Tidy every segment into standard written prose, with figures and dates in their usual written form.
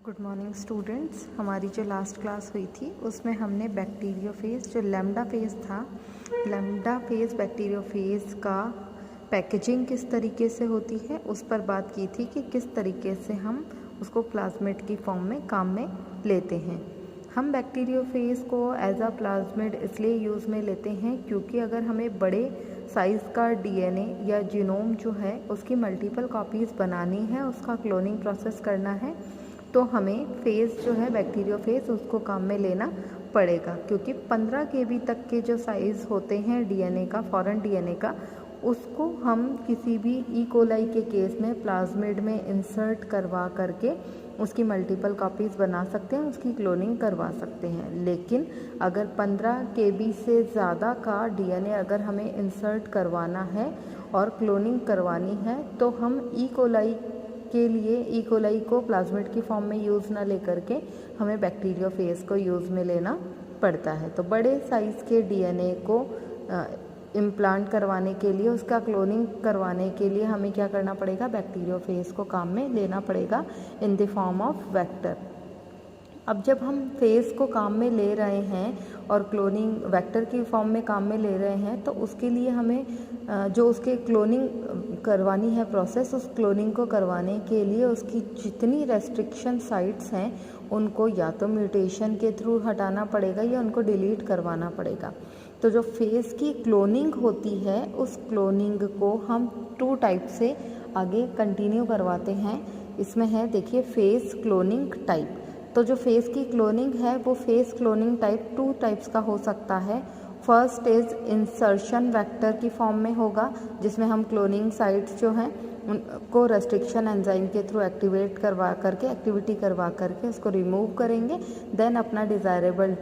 Good morning students. हमारी जो last class हुई थी उसमें हमने बैक्टीरियोफेज जो लैम्डा फेज था, लैम्डा फेज बैक्टीरियोफेज का पैकेजिंग किस तरीके से होती है उस पर बात की थी कि किस तरीके से हम उसको प्लाज्मिड की फॉर्म में काम में लेते हैं। हम बैक्टीरियोफेज को एज अ प्लाज्मिड इसलिए यूज़ में लेते हैं क्योंकि अगर हमें बड़े साइज़ का डीएनए या जीनोम जो है उसकी मल्टीपल कॉपीज़ बनानी है, उसका क्लोनिंग प्रोसेस करना है, तो हमें फेज़ जो है बैक्टीरियोफेज उसको काम में लेना पड़ेगा। क्योंकि 15 kb तक के जो साइज़ होते हैं डीएनए का, फॉरेन डीएनए का, उसको हम किसी भी ई कोलाई के केस में प्लाज्मिड में इंसर्ट करवा करके उसकी मल्टीपल कॉपीज़ बना सकते हैं, उसकी क्लोनिंग करवा सकते हैं। लेकिन अगर 15 kb से ज़्यादा का डीएनए अगर हमें इंसर्ट करवाना है और क्लोनिंग करवानी है तो हम ई कोलाई के लिए ई कोलाई को प्लाज्मिड की फॉर्म में यूज़ ना लेकर के हमें बैक्टीरियोफेज को यूज़ में लेना पड़ता है। तो बड़े साइज़ के डीएनए को इम्प्लांट करवाने के लिए, उसका क्लोनिंग करवाने के लिए हमें क्या करना पड़ेगा, बैक्टीरियोफेज को काम में लेना पड़ेगा in the form of vector. अब जब हम फेज़ को काम में ले रहे हैं और क्लोनिंग वेक्टर की फॉर्म में काम में ले रहे हैं तो उसके लिए हमें जो उसके क्लोनिंग करवानी है प्रोसेस, उस क्लोनिंग को करवाने के लिए उसकी जितनी रेस्ट्रिक्शन साइट्स हैं उनको या तो म्यूटेशन के थ्रू हटाना पड़ेगा या उनको डिलीट करवाना पड़ेगा। तो जो फेज़ की क्लोनिंग होती है उस क्लोनिंग को हम 2 टाइप से आगे कंटिन्यू करवाते हैं। इसमें है, देखिए, फेज़ क्लोनिंग टाइप। तो जो फेज़ की क्लोनिंग है वो फेज़ क्लोनिंग टाइप 2 टाइप्स का हो सकता है। फर्स्ट इज़ इंसर्शन वेक्टर की फॉर्म में होगा, जिसमें हम क्लोनिंग साइट्स जो हैं उनको रेस्ट्रिक्शन एंजाइम के थ्रू एक्टिवेट करवा करके, एक्टिविटी करवा करके उसको रिमूव करेंगे, देन अपना डिज़ायरेबल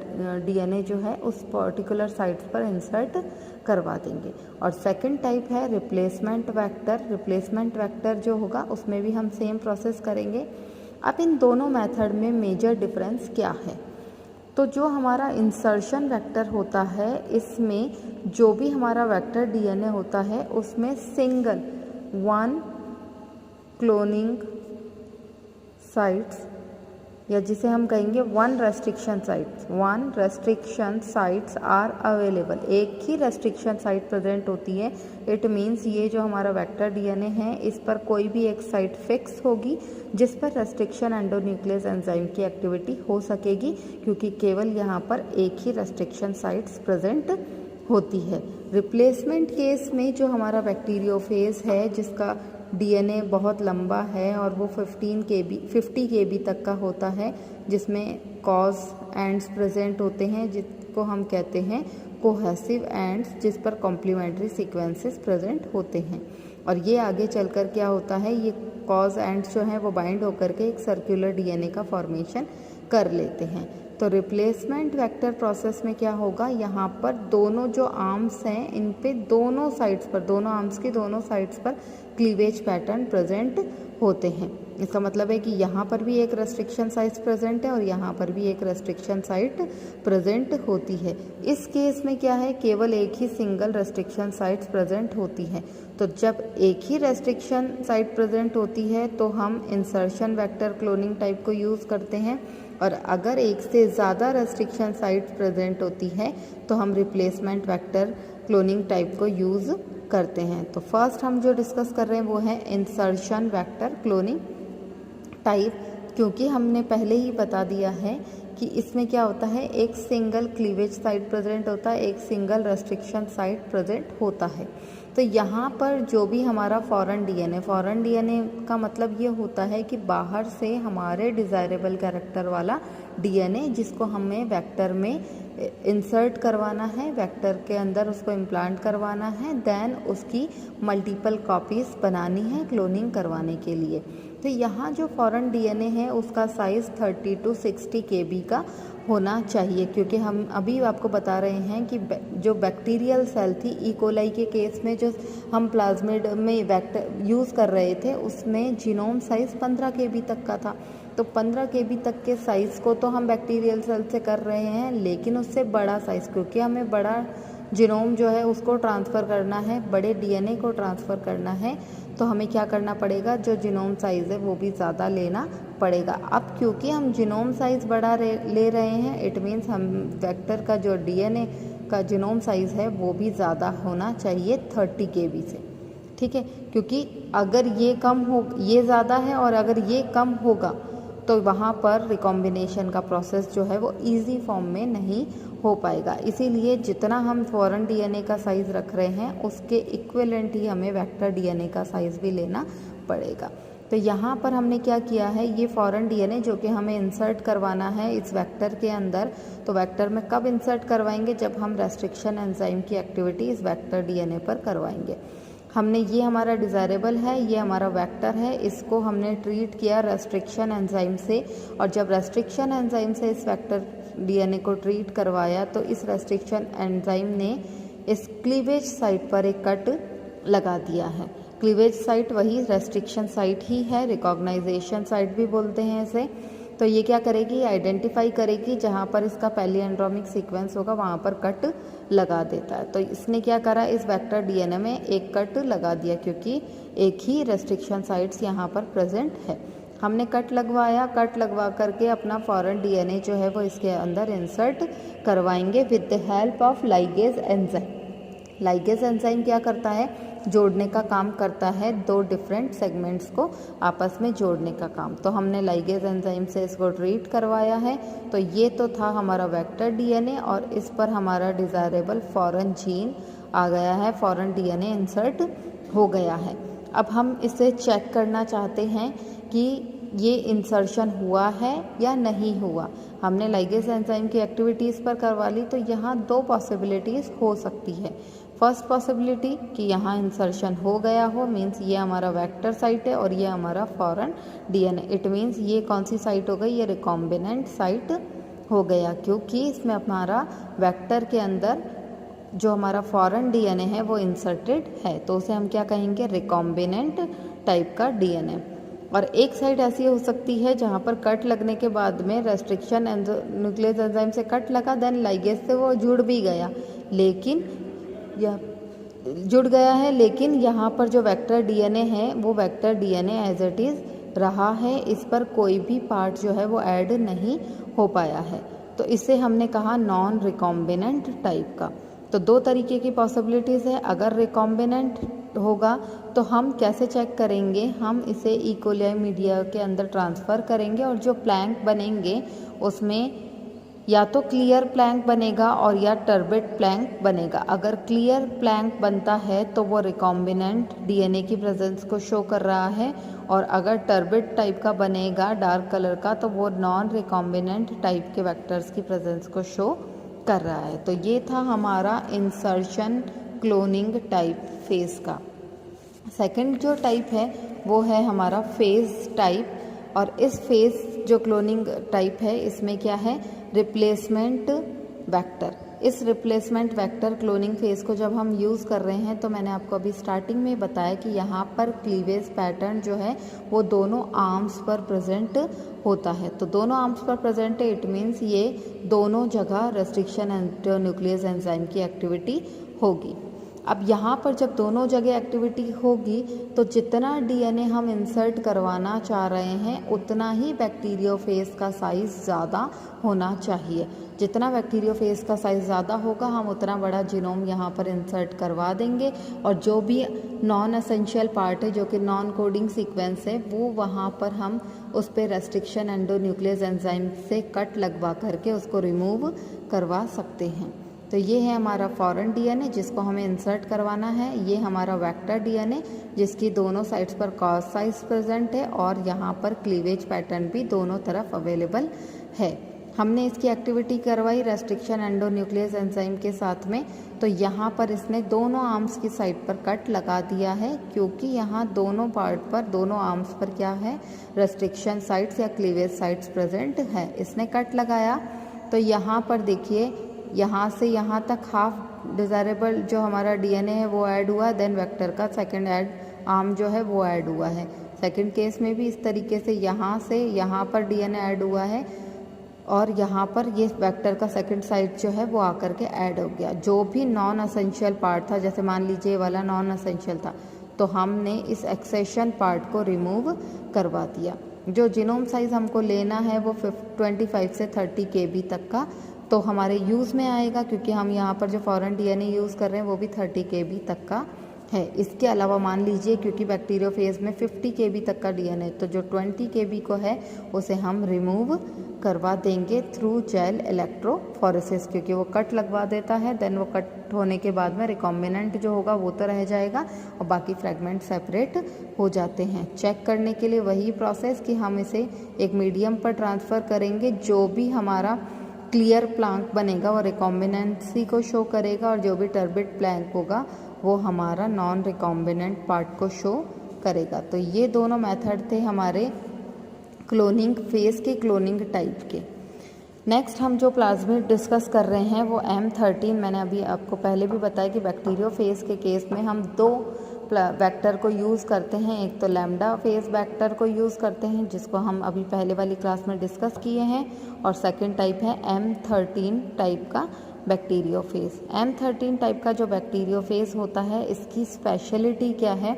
डीएनए जो है उस पर्टिकुलर साइट्स पर इंसर्ट करवा देंगे। और सेकंड टाइप है रिप्लेसमेंट वेक्टर। रिप्लेसमेंट वेक्टर जो होगा उसमें भी हम सेम प्रोसेस करेंगे। अब इन दोनों मेथड में मेजर डिफरेंस क्या है? तो जो हमारा इंसर्शन वेक्टर होता है इसमें जो भी हमारा वेक्टर डीएनए होता है उसमें सिंगल 1 क्लोनिंग साइट्स, या जिसे हम कहेंगे 1 रेस्ट्रिक्शन साइट्स आर अवेलेबल। एक ही रेस्ट्रिक्शन साइट प्रेजेंट होती है। इट मीन्स ये जो हमारा वेक्टर डीएनए है इस पर कोई भी एक साइट फिक्स होगी जिस पर रेस्ट्रिक्शन एंडोन्यूक्लियस एंजाइम की एक्टिविटी हो सकेगी, क्योंकि केवल यहाँ पर एक ही रेस्ट्रिक्शन साइट्स प्रेजेंट होती है। रिप्लेसमेंट केस में जो हमारा बैक्टीरियोफेज है जिसका डीएनए बहुत लंबा है और वो 50 kb तक का होता है, जिसमें कॉज एंड्स प्रेजेंट होते हैं जिसको हम कहते हैं कोहेसिव एंड्स, जिस पर कॉम्प्लीमेंट्री सीक्वेंसेस प्रेजेंट होते हैं। और ये आगे चलकर क्या होता है, ये कॉज एंड्स जो हैं वो बाइंड होकर के एक सर्कुलर डीएनए का फॉर्मेशन कर लेते हैं। तो रिप्लेसमेंट वेक्टर प्रोसेस में क्या होगा, यहाँ पर दोनों जो आर्म्स हैं इन पे दोनों साइड्स पर, दोनों आर्म्स की दोनों साइड्स पर क्लीवेज पैटर्न प्रेजेंट होते हैं। इसका मतलब है कि यहाँ पर भी एक रेस्ट्रिक्शन साइट प्रेजेंट है और यहाँ पर भी एक रेस्ट्रिक्शन साइट प्रेजेंट होती है। इस केस में क्या है, केवल एक ही सिंगल रेस्ट्रिक्शन साइट प्रेजेंट होती है। तो जब एक ही रेस्ट्रिक्शन साइट प्रेजेंट होती है तो हम इंसर्शन वेक्टर क्लोनिंग टाइप को यूज़ करते हैं, और अगर एक से ज़्यादा रेस्ट्रिक्शन साइट्स प्रेजेंट होती है तो हम रिप्लेसमेंट वेक्टर क्लोनिंग टाइप को यूज़ करते हैं। तो फर्स्ट हम जो डिस्कस कर रहे हैं वो है इंसर्शन वेक्टर क्लोनिंग टाइप, क्योंकि हमने पहले ही बता दिया है कि इसमें क्या होता है, एक सिंगल क्लीवेज साइट प्रेजेंट होता है, एक सिंगल रेस्ट्रिक्शन साइट प्रेजेंट होता है। तो यहाँ पर जो भी हमारा फॉरेन डीएनए का मतलब ये होता है कि बाहर से हमारे डिज़ायरेबल कैरेक्टर वाला डीएनए जिसको हमें वेक्टर में इंसर्ट करवाना है, वेक्टर के अंदर उसको इम्प्लांट करवाना है, देन उसकी मल्टीपल कॉपीज़ बनानी है क्लोनिंग करवाने के लिए। तो यहाँ जो फॉरेन डीएनए है उसका साइज़ 30 to 60 kb का होना चाहिए, क्योंकि हम अभी आपको बता रहे हैं कि जो बैक्टीरियल सेल थी ई कोलाई के केस में जो हम प्लाज्मिड में वेक्टर यूज़ कर रहे थे उसमें जीनोम साइज़ 15 kb तक का था। तो 15 kb तक के साइज़ को तो हम बैक्टीरियल सेल से कर रहे हैं, लेकिन उससे बड़ा साइज़, क्योंकि हमें बड़ा जीनोम जो है उसको ट्रांसफ़र करना है, बड़े डीएनए को ट्रांसफ़र करना है, तो हमें क्या करना पड़ेगा, जो जीनोम साइज़ है वो भी ज़्यादा लेना पड़ेगा। अब क्योंकि हम जीनोम साइज़ बड़ा ले रहे हैं, इट मीन्स हम वेक्टर का जो डीएनए का जीनोम साइज़ है वो भी ज़्यादा होना चाहिए 30 kb से, ठीक है। क्योंकि अगर ये ज़्यादा है और अगर ये कम होगा तो वहाँ पर रिकॉम्बिनेशन का प्रोसेस जो है वो इजी फॉर्म में नहीं हो पाएगा। इसीलिए जितना हम फॉरेन डीएनए का साइज़ रख रहे हैं उसके इक्विवेलेंट ही हमें वेक्टर डीएनए का साइज़ भी लेना पड़ेगा। तो यहाँ पर हमने क्या किया है, ये फॉरेन डीएनए जो कि हमें इंसर्ट करवाना है इस वेक्टर के अंदर, तो वेक्टर में कब इंसर्ट करवाएंगे, जब हम रेस्ट्रिक्शन एंजाइम की एक्टिविटी इस वेक्टर डीएनए पर करवाएंगे। हमने ये हमारा डिज़ायरेबल है, ये हमारा वेक्टर है, इसको हमने ट्रीट किया रेस्ट्रिक्शन एंजाइम से, और जब रेस्ट्रिक्शन एंजाइम से इस वेक्टर डीएनए को ट्रीट करवाया तो इस रेस्ट्रिक्शन एंजाइम ने इस क्लीवेज साइट पर एक कट लगा दिया है। क्लीवेज साइट वही रेस्ट्रिक्शन साइट ही है, रिकॉग्नाइजेशन साइट भी बोलते हैं इसे। तो ये क्या करेगी, आइडेंटिफाई करेगी जहाँ पर इसका पैलिएंड्रोमिक सीक्वेंस होगा वहाँ पर कट लगा देता है। तो इसने क्या करा, इस वेक्टर डीएनए में एक कट लगा दिया क्योंकि एक ही रेस्ट्रिक्शन साइट्स यहाँ पर प्रेजेंट है। हमने कट लगवाया, कट लगवा करके अपना फॉरेन डीएनए जो है वो इसके अंदर इंसर्ट करवाएंगे with the help of ligase enzyme. Ligase enzyme क्या करता है, जोड़ने का काम करता है, दो डिफरेंट सेगमेंट्स को आपस में जोड़ने का काम। तो हमने लाइगेज एंजाइम से इसको ट्रीट करवाया है। तो ये तो था हमारा वेक्टर डीएनए और इस पर हमारा डिज़ायरेबल फॉरेन जीन आ गया है, फॉरेन डीएनए इंसर्ट हो गया है। अब हम इसे चेक करना चाहते हैं कि ये इंसर्शन हुआ है या नहीं हुआ। हमने लाइगेज एंजाइम की एक्टिविटीज़ पर करवा ली, तो यहाँ दो पॉसिबिलिटीज़ हो सकती है। फर्स्ट पॉसिबिलिटी कि यहाँ इंसर्शन हो गया हो, मीन्स ये हमारा वेक्टर साइट है और ये हमारा फॉरेन डीएनए, इट मीन्स ये कौन सी साइट हो गई, ये रिकॉम्बिनेंट साइट हो गया, क्योंकि इसमें हमारा वेक्टर के अंदर जो हमारा फॉरेन डीएनए है वो इंसर्टेड है, तो उसे हम क्या कहेंगे, रिकॉम्बिनेंट टाइप का डीएनए। और एक साइड ऐसी हो सकती है जहाँ पर कट लगने के बाद में रेस्ट्रिक्शन न्यूक्लियस एंजाइम से कट लगा, देन लाइगेज से वो जुड़ भी गया, लेकिन यह जुड़ गया है, लेकिन यहाँ पर जो वेक्टर डीएनए है वो vector DNA as it is रहा है, इस पर कोई भी पार्ट जो है वो ऐड नहीं हो पाया है। तो इसे हमने कहा नॉन रिकॉम्बिनेंट टाइप का। तो दो तरीके की पॉसिबिलिटीज़ है। अगर रिकॉम्बिनेंट होगा तो हम कैसे चेक करेंगे, हम इसे इकोलाई मीडिया के अंदर ट्रांसफ़र करेंगे और जो प्लैंक बनेंगे उसमें या तो क्लियर प्लैंक बनेगा और या टर्बिड प्लैंक बनेगा। अगर क्लियर प्लैंक बनता है तो वो रिकॉम्बिनेंट डीएनए की प्रेजेंस को शो कर रहा है, और अगर टर्बिड टाइप का बनेगा डार्क कलर का तो वो नॉन रिकॉम्बिनेंट टाइप के वेक्टर्स की प्रेजेंस को शो कर रहा है। तो ये था हमारा इंसर्शन क्लोनिंग टाइप फेज़ का। सेकंड जो टाइप है वो है हमारा फेज़ टाइप, और इस फेज़ जो क्लोनिंग टाइप है इसमें क्या है, रिप्लेसमेंट वेक्टर। इस रिप्लेसमेंट वेक्टर क्लोनिंग फेज़ को जब हम यूज़ कर रहे हैं तो मैंने आपको अभी स्टार्टिंग में बताया कि यहाँ पर क्लीवेज पैटर्न जो है वो दोनों आर्म्स पर प्रेजेंट होता है। तो दोनों आर्म्स पर प्रेजेंट है, इट मीन्स ये दोनों जगह रेस्ट्रिक्शन न्यूक्लियस एंजाइम की एक्टिविटी होगी। अब यहाँ पर जब दोनों जगह एक्टिविटी होगी तो जितना डीएनए हम इंसर्ट करवाना चाह रहे हैं उतना ही बैक्टीरियोफेज का साइज़ ज़्यादा होना चाहिए। जितना बैक्टीरियोफेज का साइज़ ज़्यादा होगा हम उतना बड़ा जीनोम यहाँ पर इंसर्ट करवा देंगे, और जो भी नॉन एसेंशियल पार्ट है जो कि नॉन कोडिंग सीक्वेंस है वो वहाँ पर हम उस पर रेस्ट्रिक्शन एंडोन्यूक्लियस एंजाइम से कट लगवा करके उसको रिमूव करवा सकते हैं। तो ये है हमारा फॉरेन डीएनए जिसको हमें इंसर्ट करवाना है, ये हमारा वेक्टर डीएनए जिसकी दोनों साइड्स पर क्रॉस साइज प्रेजेंट है और यहाँ पर क्लीवेज पैटर्न भी दोनों तरफ अवेलेबल है। हमने इसकी एक्टिविटी करवाई रेस्ट्रिक्शन एंडोन्यूक्लियस एंजाइम के साथ में, तो यहाँ पर इसने दोनों आर्म्स की साइड पर कट लगा दिया है, क्योंकि यहाँ दोनों पार्ट पर, दोनों आर्म्स पर क्या है, रेस्ट्रिक्शन साइट्स या क्लीवेज साइट्स प्रेजेंट है। इसने कट लगाया तो यहाँ पर देखिए यहाँ से यहाँ तक हाफ डिज़ायरेबल जो हमारा डीएनए है वो ऐड हुआ, देन वेक्टर का सेकंड ऐड आर्म जो है वो ऐड हुआ है। सेकंड केस में भी इस तरीके से यहाँ पर डीएनए ऐड हुआ है, और यहाँ पर ये वेक्टर का सेकंड साइड जो है वो आकर के ऐड हो गया। जो भी नॉन असेंशियल पार्ट था, जैसे मान लीजिए ये वाला नॉन असेंशियल था, तो हमने इस एक्सेशन पार्ट को रिमूव करवा दिया। जो जीनोम साइज़ हमको लेना है वो 25 से 30 KB तक का तो हमारे यूज़ में आएगा, क्योंकि हम यहाँ पर जो फॉरेन DNA यूज़ कर रहे हैं वो भी 30 KB तक का है। इसके अलावा मान लीजिए क्योंकि बैक्टीरियोफेज में 50 KB तक का DNA, तो जो 20 KB को है उसे हम रिमूव करवा देंगे थ्रू जेल इलेक्ट्रोफोरेसिस, क्योंकि वो कट लगवा देता है। देन वो कट होने के बाद में रिकॉम्बिनेंट जो होगा वो तो रह जाएगा और बाकी फ्रेगमेंट सेपरेट हो जाते हैं। चेक करने के लिए वही प्रोसेस कि हम इसे एक मीडियम पर ट्रांसफ़र करेंगे। जो भी हमारा क्लियर प्लांक बनेगा वो रिकॉम्बिनेंसी को शो करेगा और जो भी टर्बिड प्लांक होगा वो हमारा नॉन रिकॉम्बिनेंट पार्ट को शो करेगा। तो ये दोनों मेथड थे हमारे क्लोनिंग फेज के, क्लोनिंग टाइप के। नेक्स्ट हम जो प्लाज्मिड डिस्कस कर रहे हैं वो M13। मैंने अभी आपको पहले भी बताया कि बैक्टीरियोफेज के केस में हम दो वेक्टर को यूज़ करते हैं। एक तो लैम्डा फेज वेक्टर को यूज़ करते हैं जिसको हम अभी पहले वाली क्लास में डिस्कस किए हैं, और सेकंड टाइप है M13 टाइप का बैक्टीरियोफेज। M13 टाइप का जो बैक्टीरियोफेज होता है, इसकी स्पेशलिटी क्या है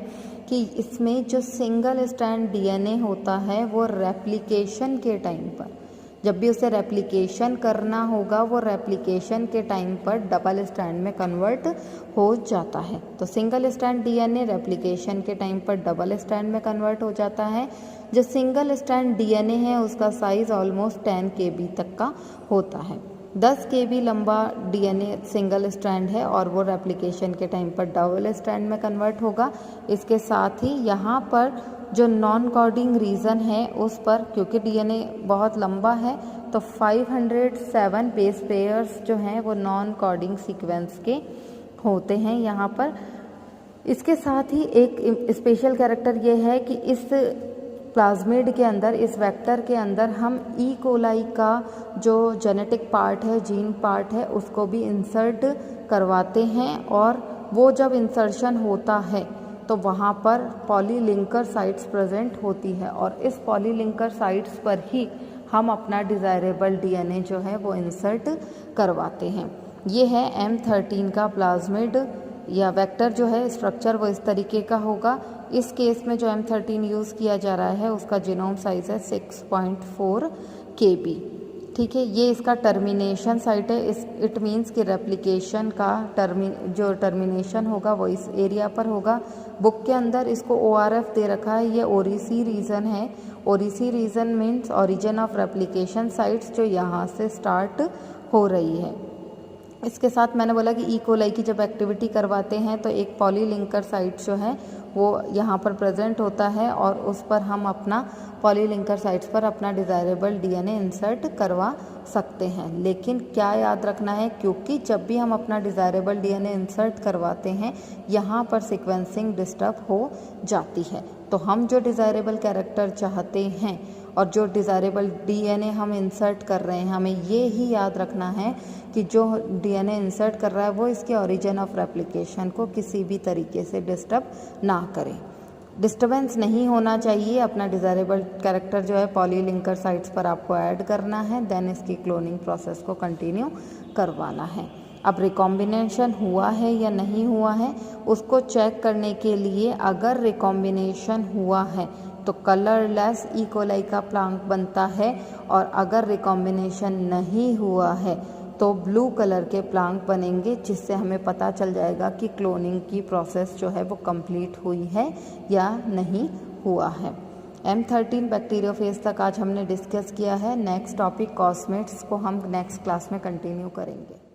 कि इसमें जो सिंगल स्ट्रैंड DNA होता है वो रेप्लिकेशन के टाइम पर, जब भी उसे रेप्लिकेशन करना होगा वो रेप्लिकेशन के टाइम पर डबल स्ट्रैंड में कन्वर्ट हो जाता है। तो सिंगल स्ट्रैंड DNA रेप्लिकेशन के टाइम पर डबल स्ट्रैंड में कन्वर्ट हो जाता है। जो सिंगल स्ट्रैंड DNA है उसका साइज़ ऑलमोस्ट 10 KB तक का होता है। 10 KB लंबा DNA सिंगल स्ट्रैंड है और वो रेप्लिकेशन के टाइम पर डबल स्ट्रैंड में कन्वर्ट होगा। इसके साथ ही यहाँ पर जो नॉन कोडिंग रीजन है उस पर, क्योंकि DNA बहुत लंबा है तो 507 बेस पेयर्स जो हैं वो नॉन कोडिंग सीक्वेंस के होते हैं यहाँ पर। इसके साथ ही एक स्पेशल कैरेक्टर ये है कि इस प्लाज्मिड के अंदर, इस वेक्टर के अंदर हम ई कोलाई का जो जेनेटिक पार्ट है, जीन पार्ट है, उसको भी इंसर्ट करवाते हैं। और वो जब इंसर्शन होता है तो वहाँ पर पॉलीलिंकर साइट्स प्रेजेंट होती है और इस पॉलीलिंकर साइट्स पर ही हम अपना डिज़ायरेबल DNA जो है वो इंसर्ट करवाते हैं। ये है M13 का प्लाज्मिड या वेक्टर जो है स्ट्रक्चर वो इस तरीके का होगा। इस केस में जो M13 यूज़ किया जा रहा है उसका जीनोम साइज़ है 6.4 KB। ठीक है, ये इसका टर्मिनेशन साइट है। इट मीन्स कि रेप्लिकेशन का जो टर्मिनेशन होगा वो इस एरिया पर होगा। बुक के अंदर इसको ORF दे रखा है, ये ओरिसी रीजन है। Ori C region means origin of replication sites, जो यहाँ से स्टार्ट हो रही है। इसके साथ मैंने बोला कि ई कोलाई की जब एक्टिविटी करवाते हैं तो एक पॉलीलिंकर साइट जो है वो यहाँ पर प्रेजेंट होता है और उस पर हम अपना पॉलीलिंकर साइट्स पर अपना डिज़ायरेबल DNA इंसर्ट करवा सकते हैं। लेकिन क्या याद रखना है, क्योंकि जब भी हम अपना डिज़ायरेबल DNA इंसर्ट करवाते हैं यहाँ पर सीक्वेंसिंग डिस्टर्ब हो जाती है। तो हम जो डिज़ायरेबल कैरेक्टर चाहते हैं और जो डिज़ायरेबल DNA हम इंसर्ट कर रहे हैं, हमें ये ही याद रखना है कि जो DNA इंसर्ट कर रहा है वो इसके ओरिजिन ऑफ रेप्लिकेशन को किसी भी तरीके से डिस्टर्ब ना करें। डिस्टर्बेंस नहीं होना चाहिए। अपना डिज़ायरेबल कैरेक्टर जो है पॉलीलिंकर साइट्स पर आपको ऐड करना है, देन इसकी क्लोनिंग प्रोसेस को कंटिन्यू करवाना है। अब रिकॉम्बिनेशन हुआ है या नहीं हुआ है उसको चेक करने के लिए, अगर रिकॉम्बिनेशन हुआ है तो कलरलेस ई कोलाई का प्लांक बनता है, और अगर रिकॉम्बिनेशन नहीं हुआ है तो ब्लू कलर के प्लांक बनेंगे, जिससे हमें पता चल जाएगा कि क्लोनिंग की प्रोसेस जो है वो कंप्लीट हुई है या नहीं हुआ है। M13 बैक्टीरियोफेज तक आज हमने डिस्कस किया है। नेक्स्ट टॉपिक कॉस्मेट्स को हम नेक्स्ट क्लास में कंटिन्यू करेंगे।